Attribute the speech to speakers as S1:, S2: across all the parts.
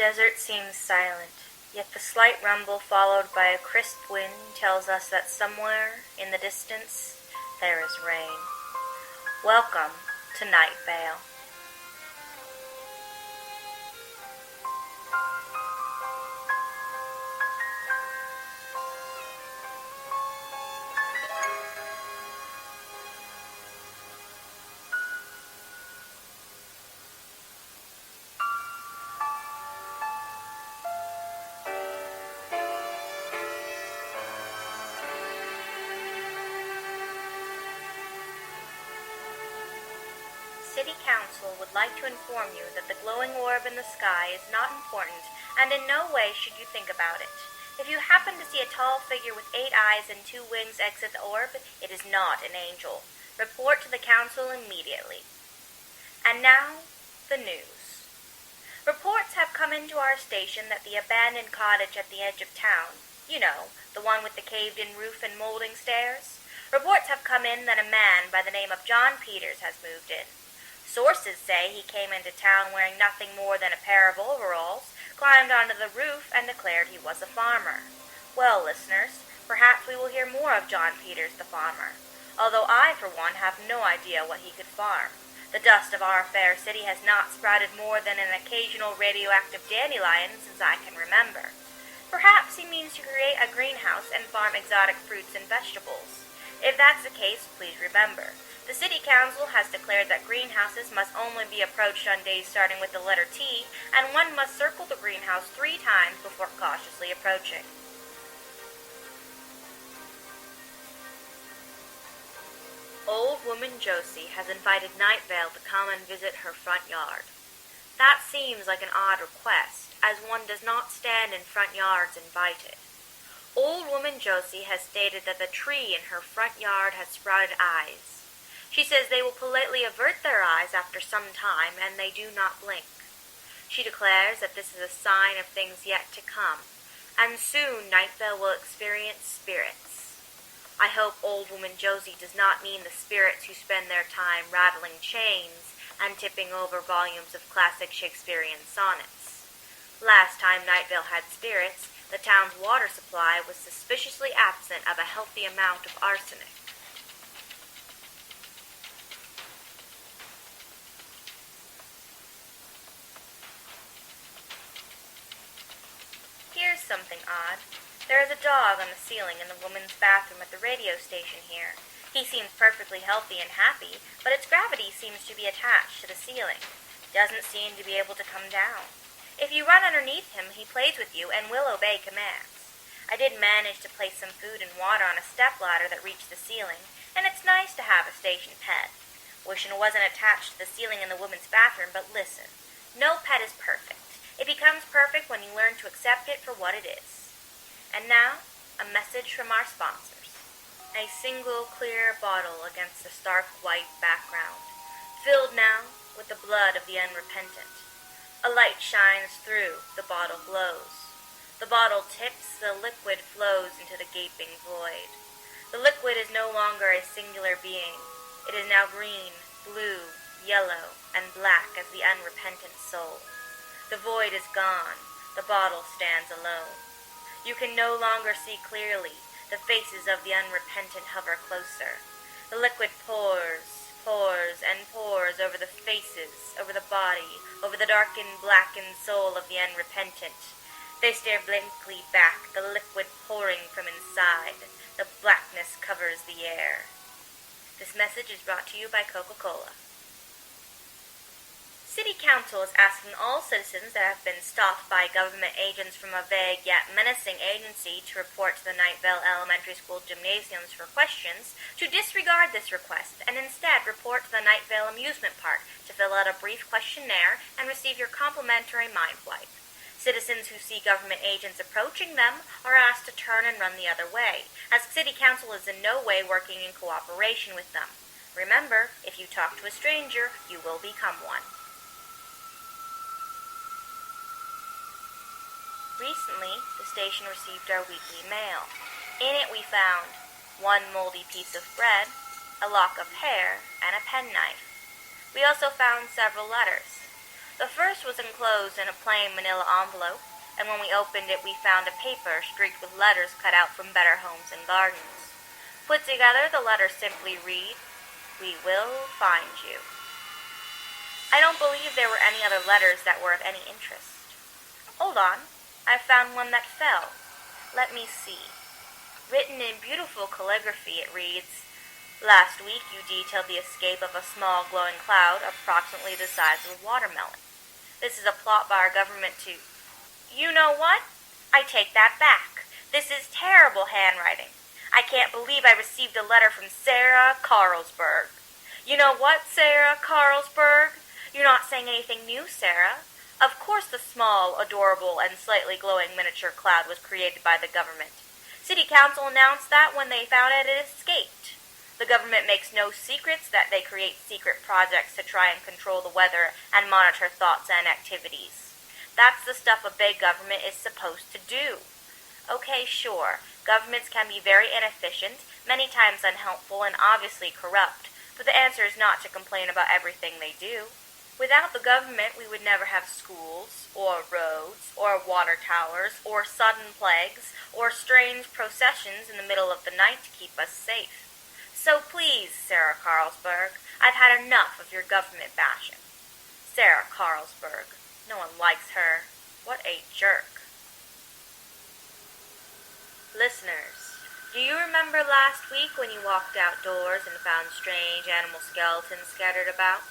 S1: desert seems silent, yet the slight rumble followed by a crisp wind tells us that somewhere in the distance there is rain. Welcome to Night Vale. City Council would like to inform you that the glowing orb in the sky is not important, and in no way should you think about it. If you happen to see a tall figure with 8 eyes and 2 wings exit the orb, it is not an angel. Report to the Council immediately. And now, the news. Reports have come into our station that the abandoned cottage at the edge of town, you know, the one with the caved-in roof and molding stairs, reports have come in that a man by the name of John Peters has moved in. Sources say he came into town wearing nothing more than a pair of overalls, climbed onto the roof, and declared he was a farmer. Well, listeners, perhaps we will hear more of John Peters the farmer, although I, for one, have no idea what he could farm. The dust of our fair city has not sprouted more than an occasional radioactive dandelion since I can remember. Perhaps he means to create a greenhouse and farm exotic fruits and vegetables. If that's the case, please remember, the City Council has declared that greenhouses must only be approached on days starting with the letter T, and one must circle the greenhouse 3 times before cautiously approaching. Old woman Josie has invited Night Vale to come and visit her front yard. That seems like an odd request, as one does not stand in front yards invited. Old woman Josie has stated that the tree in her front yard has sprouted eyes. She says they will politely avert their eyes after some time, and they do not blink. She declares that this is a sign of things yet to come, and soon Night Vale will experience spirits. I hope old woman Josie does not mean the spirits who spend their time rattling chains and tipping over volumes of classic Shakespearean sonnets. Last time Night Vale had spirits, the town's water supply was suspiciously absent of a healthy amount of arsenic. Here's something odd. There is a dog on the ceiling in the woman's bathroom at the radio station here. He seems perfectly healthy and happy, but its gravity seems to be attached to the ceiling. Doesn't seem to be able to come down. If you run underneath him, he plays with you and will obey commands. I did manage to place some food and water on a stepladder that reached the ceiling, and it's nice to have a station pet. Wishing it wasn't attached to the ceiling in the woman's bathroom, but listen, no pet is perfect. It becomes perfect when you learn to accept it for what it is. And now, a message from our sponsors. A single clear bottle against a stark white background, filled now with the blood of the unrepentant. A light shines through, the bottle glows. The bottle tips, the liquid flows into the gaping void. The liquid is no longer a singular being. It is now green, blue, yellow, and black as the unrepentant soul. The void is gone. The bottle stands alone. You can no longer see clearly. The faces of the unrepentant hover closer. The liquid pours, pours, and pours over the faces, over the body, over the darkened, blackened soul of the unrepentant. They stare blankly back, the liquid pouring from inside. The blackness covers the air. This message is brought to you by Coca-Cola. City Council is asking all citizens that have been stopped by government agents from a vague yet menacing agency to report to the Night Vale Elementary School gymnasiums for questions to disregard this request and instead report to the Night Vale Amusement Park to fill out a brief questionnaire and receive your complimentary mind wipe. Citizens who see government agents approaching them are asked to turn and run the other way, as City Council is in no way working in cooperation with them. Remember, if you talk to a stranger, you will become one. Recently, the station received our weekly mail. In it we found 1 moldy piece of bread, a lock of hair, and a penknife. We also found several letters. The first was enclosed in a plain manila envelope, and when we opened it we found a paper streaked with letters cut out from Better Homes and Gardens. Put together, the letters simply read, "We will find you." I don't believe there were any other letters that were of any interest. Hold on, I've found one that fell. Let me see. Written in beautiful calligraphy, it reads, "Last week you detailed the escape of a small glowing cloud approximately the size of a watermelon. This is a plot by our government to..." You know what? I take that back. This is terrible handwriting. I can't believe I received a letter from Sarah Carlsberg. You know what, Sarah Carlsberg? You're not saying anything new, Sarah. Of course the small, adorable, and slightly glowing miniature cloud was created by the government. City Council announced that when they found it escaped. The government makes no secrets that they create secret projects to try and control the weather and monitor thoughts and activities. That's the stuff a big government is supposed to do. Okay, sure, governments can be very inefficient, many times unhelpful, and obviously corrupt, but the answer is not to complain about everything they do. Without the government, we would never have schools, or roads, or water towers, or sudden plagues, or strange processions in the middle of the night to keep us safe. So please, Sarah Carlsberg, I've had enough of your government bashing. Sarah Carlsberg. No one likes her. What a jerk. Listeners, do you remember last week when you walked outdoors and found strange animal skeletons scattered about?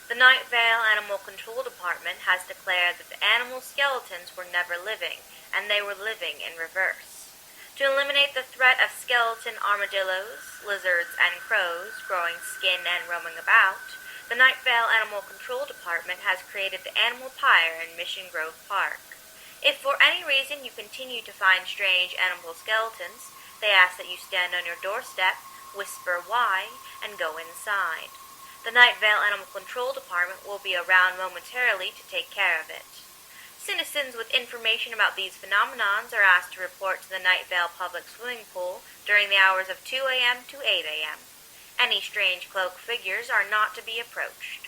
S1: The Night Vale Animal Control Department has declared that the animal skeletons were never living, and they were living in reverse. To eliminate the threat of skeleton armadillos, lizards, and crows growing skin and roaming about, the Night Vale Animal Control Department has created the Animal Pyre in Mission Grove Park. If for any reason you continue to find strange animal skeletons, they ask that you stand on your doorstep, whisper why, and go inside. The Night Vale Animal Control Department will be around momentarily to take care of it. Citizens with information about these phenomenons are asked to report to the Night Vale Public Swimming Pool during the hours of 2 a.m. to 8 a.m. Any strange cloaked figures are not to be approached.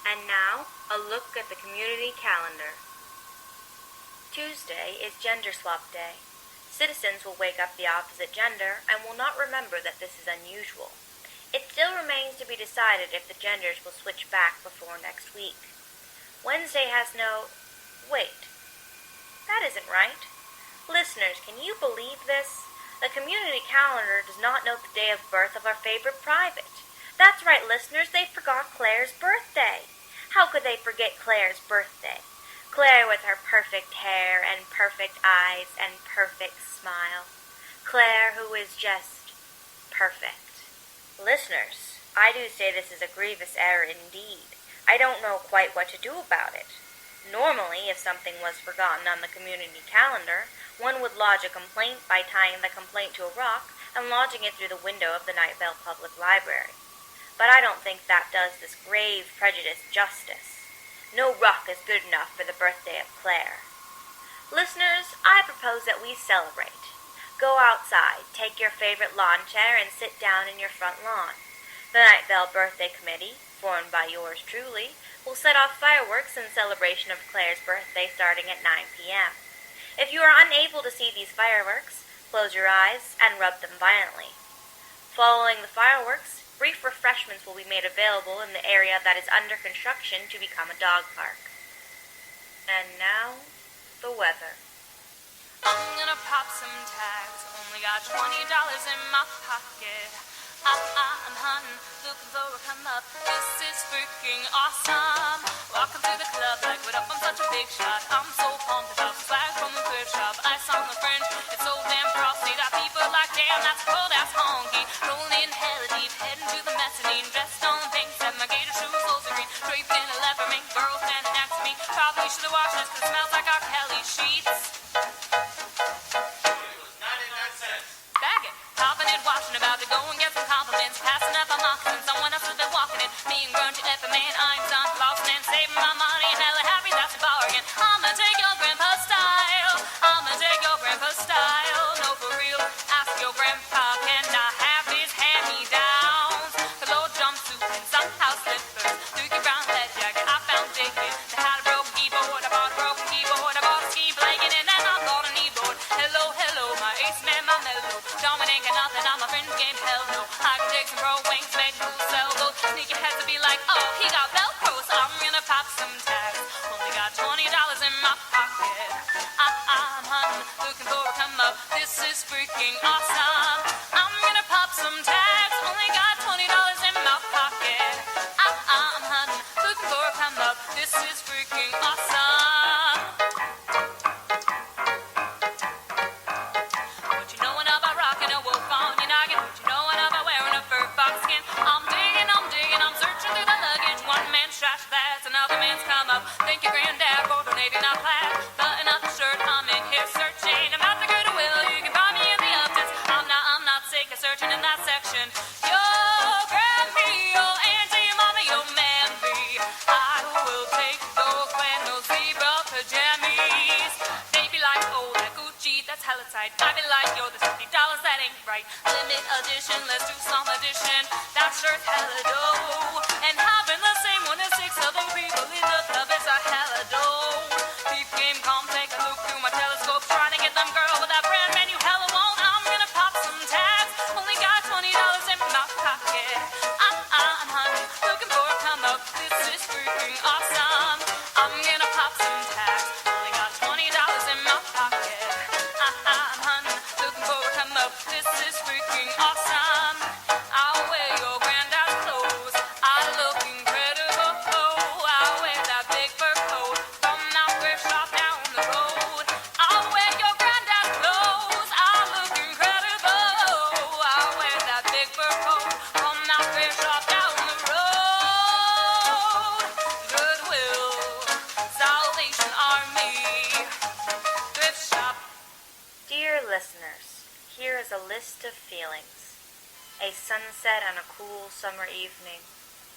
S1: And now, a look at the community calendar. Tuesday is Gender Swap Day. Citizens will wake up the opposite gender and will not remember that this is unusual. It still remains to be decided if the genders will switch back before next week. Wednesday has no... Wait. That isn't right. Listeners, can you believe this? The community calendar does not note the day of birth of our favorite private. That's right, listeners, they forgot Claire's birthday. How could they forget Claire's birthday? Claire with her perfect hair and perfect eyes and perfect smile. Claire who is just perfect. Listeners, I do say this is a grievous error indeed. I don't know quite what to do about it. Normally, if something was forgotten on the community calendar, one would lodge a complaint by tying the complaint to a rock and lodging it through the window of the Night Vale Public Library. But I don't think that does this grave prejudice justice. No rock is good enough for the birthday of Claire. Listeners, I propose that we celebrate. Go outside, take your favorite lawn chair, and sit down in your front lawn. The Night Vale Birthday Committee, formed by yours truly, will set off fireworks in celebration of Claire's birthday starting at 9 p.m. If you are unable to see these fireworks, close your eyes and rub them violently. Following the fireworks, brief refreshments will be made available in the area that is under construction to become a dog park. And now, the weather.
S2: I'm gonna pop some tags, only got $20 in my pocket. I'm hunting, looking for a come up. This is freaking awesome. Walking through the club like, what up, I'm such a big shot. I'm so pumped about swag from the thrift shop. Ice on the fringe, it's so damn frosty that people like, damn, that's cold, that's honky. Rolling in hella deep, heading to the mezzanine. Dressed on pink, set my gator shoes, also green. Draped in a leopard mink, girl standing next to me. Probably should've washed this, cause it smells like R. Kelly sheets. Washing about to go and get some compliments, passing up my moccasins, someone else has been walking in. Me and grungy effing man, I'm Santa Claus and saving my money and hella happy, that's a bargain. I'ma take your grandpa's style, I'ma take your grandpa's style. No, for real, ask your grandpa, can I have his hand-me-downs? The low jumpsuit and some house slip. dicks and bro wings made to sell those sneaky heads to be like, oh, he got Velcro, so I'm gonna pop some tags. Only got $20 in my pocket. I'm hunting, looking for a come up. This is freaking awesome. I'm gonna pop some tags. Only got $20 in my pocket. I'm hunting, looking for a come up. This is freaking awesome. What you knowin' about rockin' a wolf on your noggin? What you knowin' about wearing a fur fox skin? I'm digging, I'm searching through the luggage. One man's trash, that's another man's come up. Thank your granddad for donating our plaid. Button up the shirt, I'm in here searching. About the goodwill, you can find me in the upstairs. I'm not sick of searching in that section. Yo, grab me, yo, auntie, mama, yo, mammy. I will take those flannel zebra pajamas. They be like, oh, that Gucci, that's hella tight. I be like, yo, this $50, that ain't right. Limit edition, let's do some addition. That shirt's hella dope. And having the same one as 6 other people in the club is a hella dope. Deep game, come take a look through my telescope. Trying to get them girl with that brand man you hella won't. I'm gonna pop some tags. Only got $20 in my pocket. I'm hunting, looking for a come up. This is freaking awesome. I'm gonna pop some tags. Only got $20 in my pocket. I'm hunting, looking for a come up. This is freaking awesome. I'll wear your granddad's clothes. I look incredible. I'll wear that big fur coat from that thrift shop down the road. I'll wear your granddad's clothes. I look incredible. I'll wear that big fur coat from that thrift shop down the road. Goodwill, Salvation Army, thrift shop.
S1: Dear listeners, here is a list of feelings. A sunset on a cool summer evening.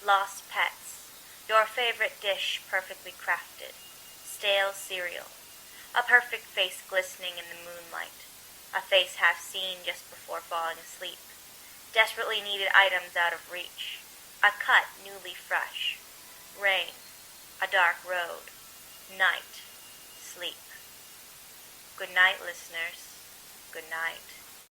S1: Lost pets. Your favorite dish perfectly crafted. Stale cereal. A perfect face glistening in the moonlight. A face half seen just before falling asleep. Desperately needed items out of reach. A cut newly fresh. Rain. A dark road. Night. Sleep. Good night, listeners. Good night.